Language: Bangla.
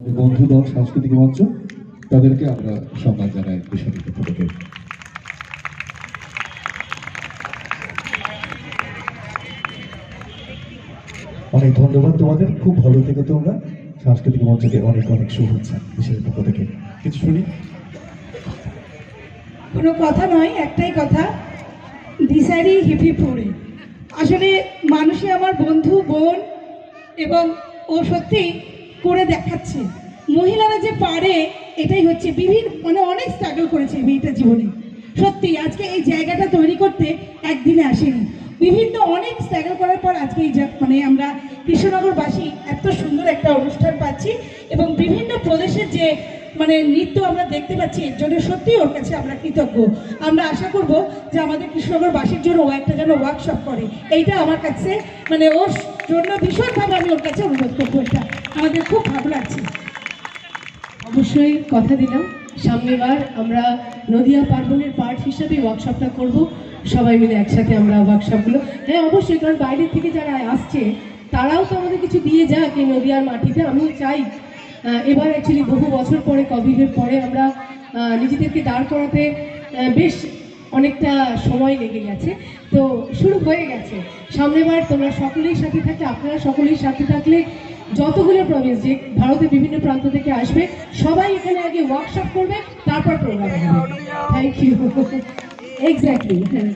বন্ধু দল সাংস্কৃতিক মঞ্চ তাদেরকে আমরা সম্মান জানাই বিষয়টির পক্ষ থেকে। অনেক ধন্যবাদ তোমাদের, খুব ভালো থেকে তোমরা। সাংস্কৃতিক মঞ্চকে অনেক অনেক শুভেচ্ছা বিষয়ের পক্ষ থেকে। কিছু শুনি। কোনো কথা নয়, একটাই কথা, দিশারি হিপি পড়ে আসলে মানুষই আমার বন্ধু বোন, এবং ও সত্যি করে দেখাচ্ছে। মহিলারা যে পারে এটাই হচ্ছে বিভিন্ন অনেক স্ট্রাগল করেছে মেয়েটা জীবনে। সত্যি আজকে এই জায়গাটা তৈরি করতে একদিনে আসেনি, বিভিন্ন অনেক স্ট্রাগল করার পর আজকে এই আমরা কৃষ্ণনগরবাসী এত সুন্দর একটা অনুষ্ঠান পাচ্ছি, এবং বিভিন্ন প্রদেশের যে নৃত্য আমরা দেখতে পাচ্ছি, এর জন্য সত্যি ওর কাছে আমরা কৃতজ্ঞ। আমরা আশা করব যে আমাদের কৃষ্ণনগরবাসীর জন্য ও একটা যেন ওয়ার্কশপ করে, এইটা আমার কাছে ওর জন্য ভীষণভাবে আমি ওর কাছে অনুরোধ করবো। এটা আমাদের খুব ভালো লাগছে। অবশ্যই কথা দিলাম, সামনেবার আমরা নদিয়া পার্বণের পার্ট হিসাবে ওয়ার্কশপটা করব, সবাই মিলে একসাথে আমরা ওয়ার্কশপগুলো। হ্যাঁ অবশ্যই, কারণ বাইরের থেকে যারা আসছে তারাও তো আমাদের কিছু দিয়ে যাক এই নদিয়ার মাটিতে। আমিও চাই এবার অ্যাকচুয়ালি বহু বছর পরে, কোভিডের পরে আমরা নিজেদেরকে দাঁড় করাতে বেশ অনেকটা সময় লেগে গেছে, তো শুরু হয়ে গেছে। সামনেবার তোমরা সকলেই সাথে থাকলে, আপনারা সকলেই সাথে থাকলে যতগুলো প্রভিন্স যে ভারতের বিভিন্ন প্রান্ত থেকে আসবে সবাই এখানে আগে ওয়ার্কশপ করবে, তারপর প্রোগ্রাম হবে। Thank you. এক্স্যাক্টলি, হ্যাঁ।